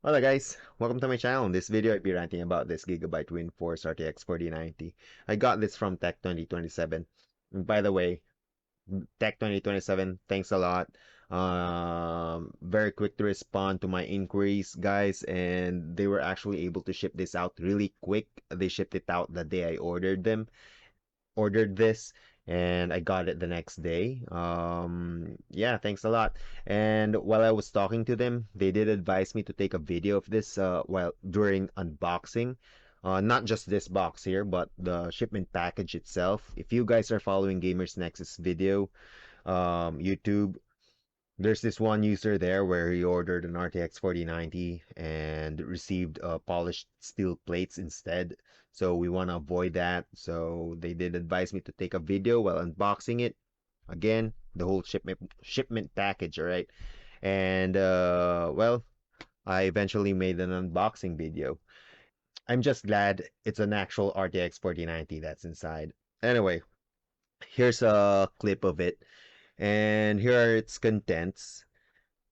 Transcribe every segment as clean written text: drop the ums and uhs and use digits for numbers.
Hello guys, welcome to my channel. In this video, I'll be ranting about this Gigabyte Windforce RTX 4090. I got this from Tech 2027. And by the way, Tech 2027, thanks a lot. Very quick to respond to my inquiries, guys, and they were actually able to ship this out really quick. They shipped it out the day I ordered this and I got it the next day. Yeah, thanks a lot. And while I was talking to them, they did advise me to take a video of this while during unboxing. Not just this box here, but the shipment package itself. If you guys are following Gamers Nexus video, YouTube, there's this one user there where he ordered an RTX 4090 and received polished steel plates instead. So we want to avoid that. So they did advise me to take a video while unboxing it. Again, the whole shipment package, all right? And well, I eventually made an unboxing video. I'm just glad it's an actual RTX 4090 that's inside. Anyway, here's a clip of it, and here are its contents.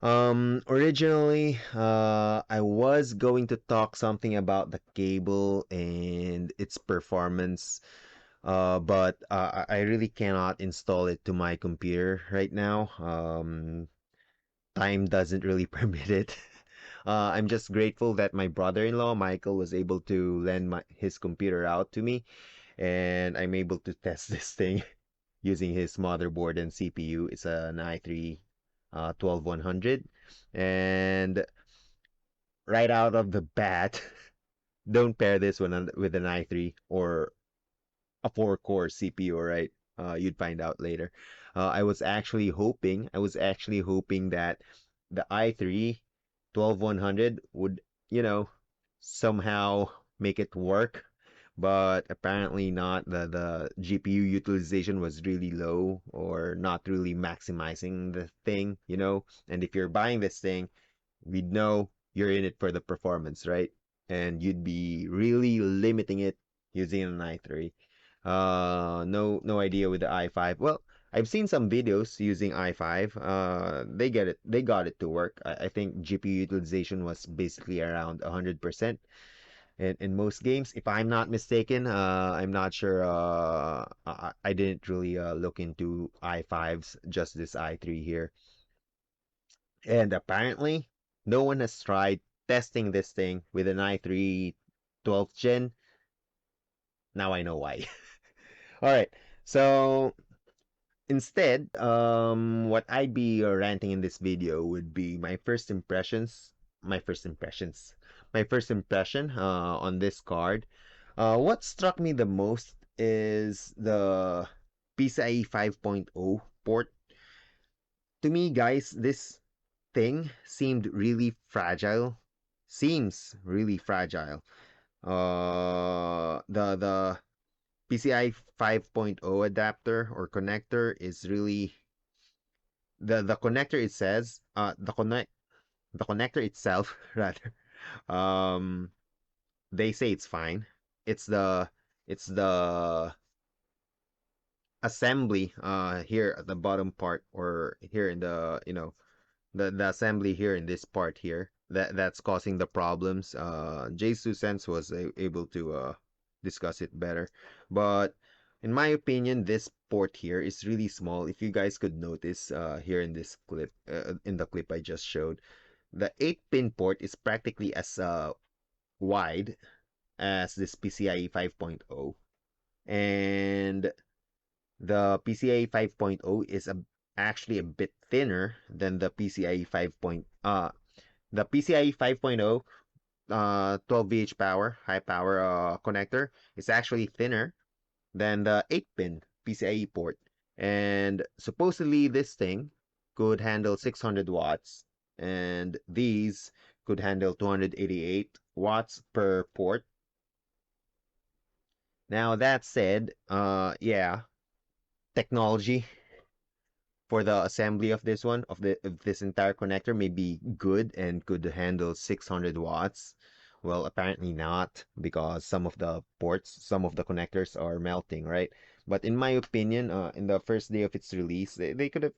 Originally, I was going to talk something about the cable and its performance, but I really cannot install it to my computer right now. Time doesn't really permit it. I'm just grateful that my brother-in-law, Michael, was able to lend his computer out to me, and I'm able to test this thing using his motherboard and CPU. It's an i3 12100, and right out of the bat, don't pair this one with an i3 or a 4-core CPU, right? You'd find out later. I was actually hoping that the i3 12100 would, you know, somehow make it work, but apparently not. The GPU utilization was really low or not really maximizing the thing. And if you're buying this thing, we'd know you're in it for the performance, right? And you'd be really limiting it using an i3. No idea with the i5. Well, I've seen some videos using i5. They got it to work. I think GPU utilization was basically around 100% in most games, if I'm not mistaken. I'm not sure. I didn't really look into i5s, just this i3 here. And apparently, no one has tried testing this thing with an i3 12th gen. Now I know why. All right. So instead, what I'd be ranting in this video would be my first impressions, my first impression on this card. What struck me the most is the PCIe 5.0 port. To me, guys, this thing seems really fragile. The PCI 5.0 adapter or connector is really the connector it says the connector itself rather, um they say it's fine. It's the assembly here at the bottom part, or here in the the assembly here in this part here, that's causing the problems. Jesus Sense was able to discuss it better, but in my opinion, this port here is really small. If you guys could notice here in this clip, in the clip I just showed, the 8-pin port is practically as wide as this PCIe 5.0, and the PCIe 5.0 is actually a bit thinner than the PCIe 5. The PCIe 5.0 12 VH power, high power connector is actually thinner than the 8-pin PCIe port. And supposedly this thing could handle 600 watts, and these could handle 288 watts per port. Now that said, yeah, technology for the assembly of this entire connector may be good and could handle 600 watts. Well, apparently not, because some of the connectors are melting, right? But in my opinion, in the first day of its release, they could have,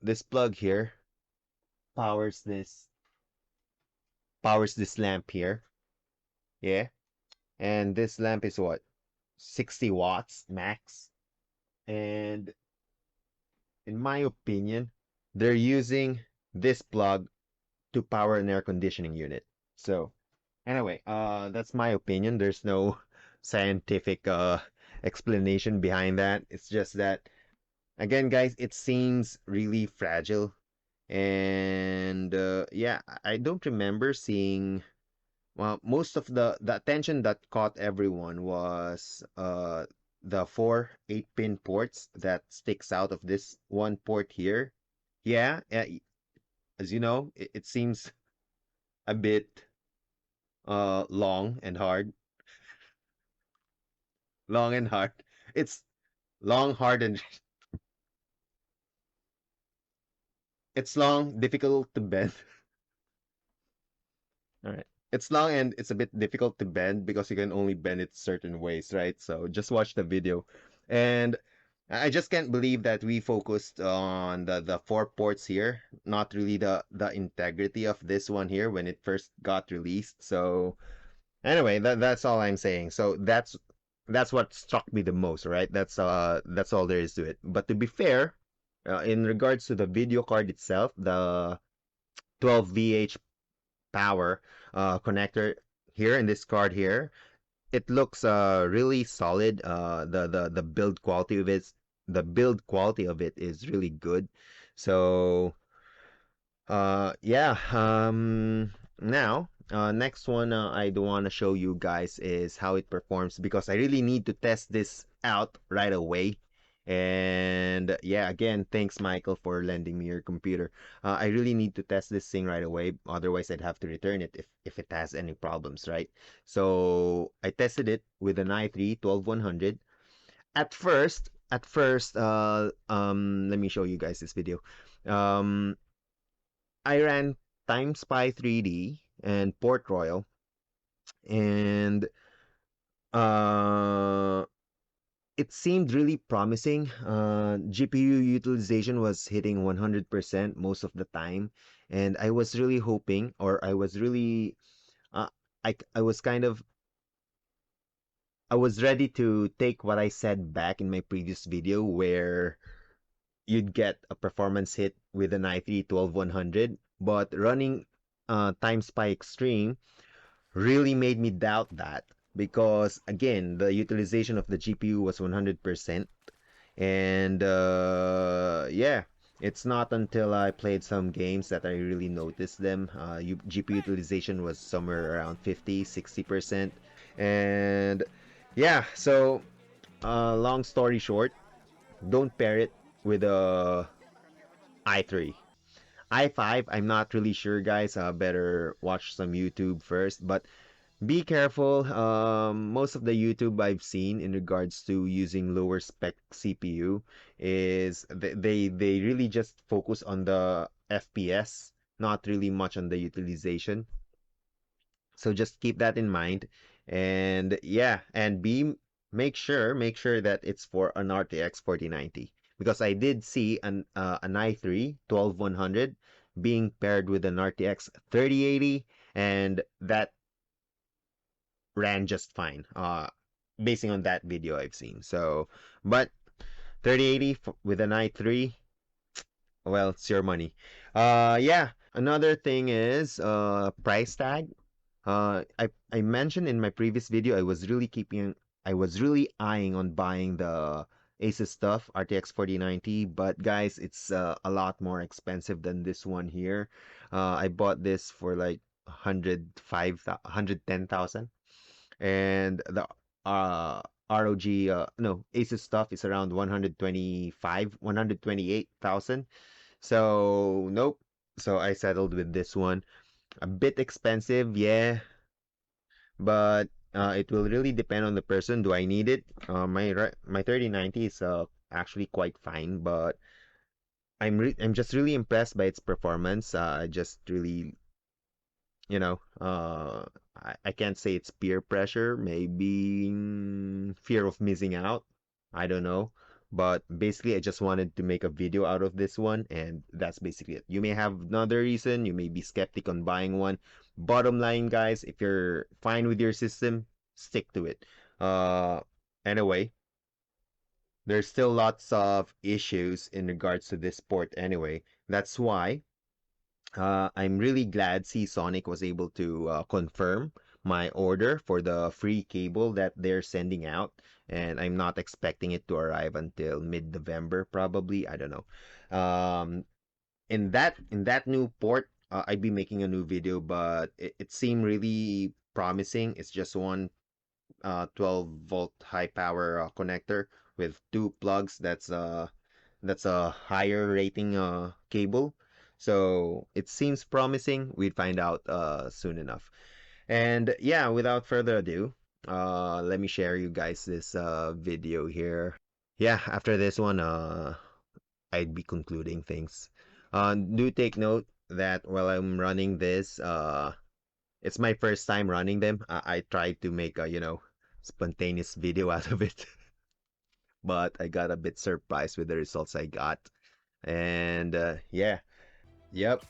this plug here powers this. powers this lamp here. Yeah. And this lamp is what? 60 watts max. And in my opinion, they're using this plug to power an air conditioning unit. So anyway, that's my opinion. There's no scientific explanation behind that. It's just that again, guys, it seems really fragile. And yeah, I don't remember seeing well, most of the attention that caught everyone was the four 8-pin ports that sticks out of this one port here. Yeah, as you know, it seems a bit long and hard. Long and hard. It's long, hard, and it's long, difficult to bend. All right. It's long and it's a bit difficult to bend because you can only bend it certain ways, right? So just watch the video. And I just can't believe that we focused on the four ports here, not really the integrity of this one here when it first got released. So anyway, that's all I'm saying. So that's what struck me the most, right? That's all there is to it. But to be fair, in regards to the video card itself, the 12 VH power connector here in this card here, it looks really solid. The build quality of it is really good. So yeah. Now, next one I do want to show you guys is how it performs because I really need to test this out right away. And yeah, again, thanks Michael for lending me your computer. I really need to test this thing right away. Otherwise, I'd have to return it if it has any problems, right? So I tested it with an i3 12100. At first, let me show you guys this video. Um, I ran Time Spy 3D and Port Royal, and uh, it seemed really promising. GPU utilization was hitting 100% most of the time, and I was really hoping, or I was really, uh, I was kind of, I was ready to take what I said back in my previous video where you'd get a performance hit with an i3 12100, but running Time Spy Extreme really made me doubt that because again the utilization of the GPU was 100%. And yeah, it's not until I played some games that I really noticed them. GPU utilization was somewhere around 50-60%. And yeah, so long story short, don't pair it with a i3. i5, I'm not really sure, guys. Better watch some YouTube first. But be careful. Most of the YouTube I've seen in regards to using lower spec CPU is they really just focus on the FPS, not really much on the utilization. So just keep that in mind. And yeah, and make sure that it's for an RTX 4090 because I did see an i3 12100 being paired with an RTX 3080 and that ran just fine. Basing on that video I've seen. So, but 3080 with an i3, well, it's your money. Yeah. Another thing is price tag. I mentioned in my previous video I was really eyeing on buying the Asus stuff RTX 4090, but guys, it's a lot more expensive than this one here. I bought this for like 110,000 and the ROG no Asus stuff is around 128,000. So nope. So I settled with this one. A bit expensive, yeah, but it will really depend on the person. Do I need it? My 3090 is actually quite fine, but I'm just really impressed by its performance. I just really, you know, I can't say it's peer pressure, maybe fear of missing out. I don't know. But basically, I just wanted to make a video out of this one, and that's basically it. You may have another reason, you may be skeptic on buying one. Bottom line, guys, if you're fine with your system, stick to it. Uh, anyway, there's still lots of issues in regards to this port anyway. That's why I'm really glad Sonic was able to confirm my order for the free cable that they're sending out, and I'm not expecting it to arrive until mid-November, probably. I don't know. In that new port, I'd be making a new video, but it seemed really promising. It's just one 12-volt high power connector with two plugs. That's a higher rating cable. So it seems promising. We'd find out soon enough. And yeah, without further ado, let me share you guys this video here. Yeah, after this one, I'd be concluding things. Do take note that while I'm running this, it's my first time running them. I tried to make a, spontaneous video out of it, but I got a bit surprised with the results I got. And yeah, yep.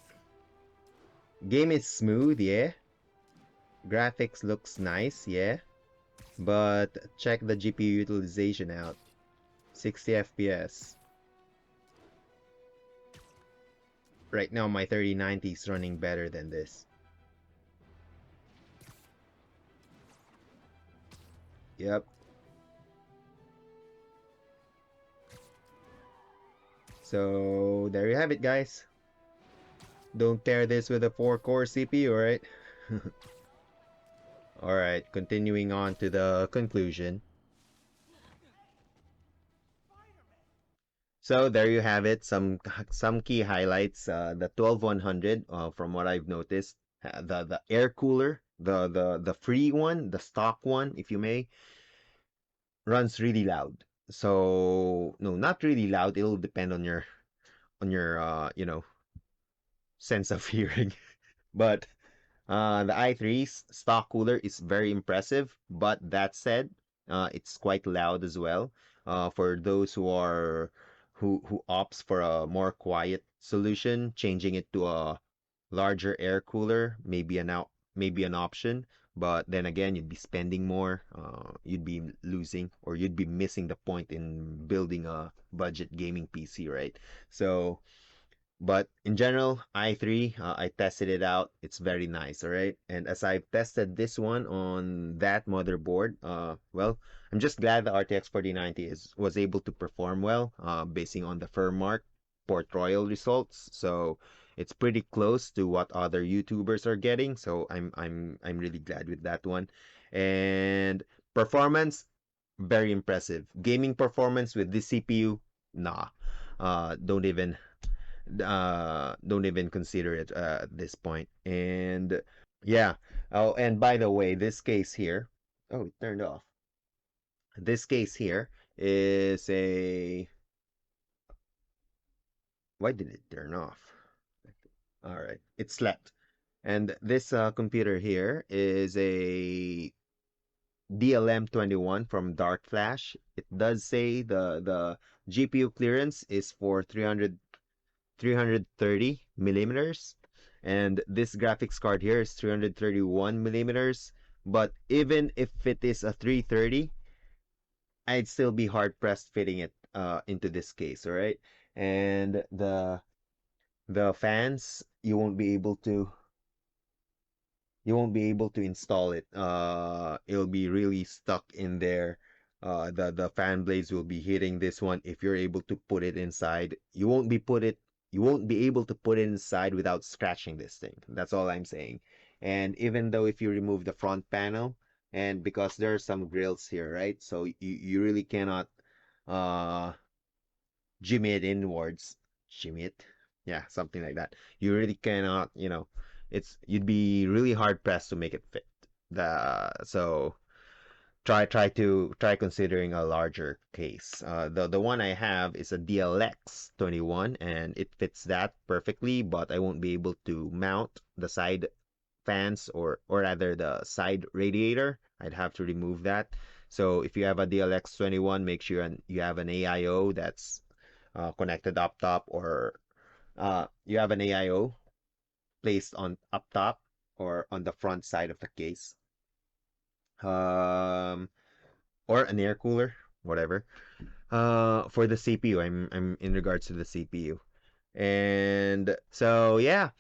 Game is smooth, yeah. Graphics looks nice, yeah. But check the GPU utilization out. 60 FPS. Right now my 3090 is running better than this. Yep. So there you have it, guys. Don't pair this with a 4-core CPU, right? Alright, continuing on to the conclusion. So there you have it. Some key highlights. The 12100, from what I've noticed, the air cooler, the free one, the stock one, if you may, runs really loud. So no, not really loud. It'll depend on your sense of hearing. But the i3's stock cooler is very impressive, but that said, it's quite loud as well. For those who opts for a more quiet solution, changing it to a larger air cooler maybe an option. But then again, you'd be spending more. You'd be losing, or you'd be missing the point in building a budget gaming PC, right? So but in general, i3, I tested it out. It's very nice, all right? And as I've tested this one on that motherboard, well, I'm just glad the RTX 4090 was able to perform well, basing on the Firmark Port Royal results. So it's pretty close to what other YouTubers are getting. So I'm really glad with that one. And performance, very impressive. Gaming performance with this CPU, nah. Don't even consider it at this point. And yeah. Oh, and by the way, this case here, oh, it turned off. This case here is a, why did it turn off? All right, it slept. And this computer here is a DLM21 from Dark Flash. It does say the GPU clearance is for 330 millimeters, and this graphics card here is 331 millimeters. But even if it is a 330, I'd still be hard pressed fitting it into this case. All right, and the fans, you won't be able to install it. It'll be really stuck in there. The fan blades will be hitting this one. If you're able to put it inside, you won't be able to put it inside without scratching this thing. That's all I'm saying. And even though if you remove the front panel, and because there are some grills here, right? So you really cannot uh jimmy it inwards. Jimmy it? Yeah, something like that. You really cannot, you'd be really hard pressed to make it fit. So try considering a larger case. The one I have is a DLX 21, and it fits that perfectly, but I won't be able to mount the side fans, or rather the side radiator. I'd have to remove that. So if you have a DLX21, make sure you have an AIO that's connected up top, or you have an AIO placed on up top or on the front side of the case, um, or an air cooler, whatever. For the CPU, I'm in regards to the CPU. And so yeah,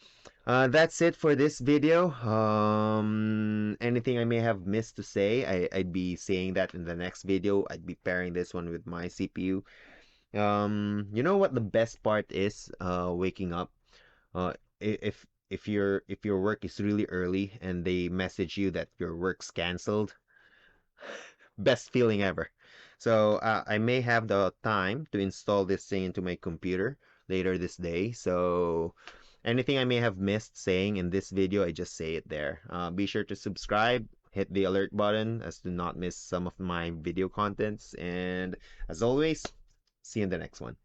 that's it for this video. Anything I may have missed to say, I'd be saying that in the next video. I'd be pairing this one with my CPU. You know what the best part is? Waking up. If your work is really early and they message you that your work's canceled, best feeling ever. So I may have the time to install this thing into my computer later this day. So anything I may have missed saying in this video, I just say it there. Be sure to subscribe, hit the alert button as to not miss some of my video contents. And as always, see you in the next one.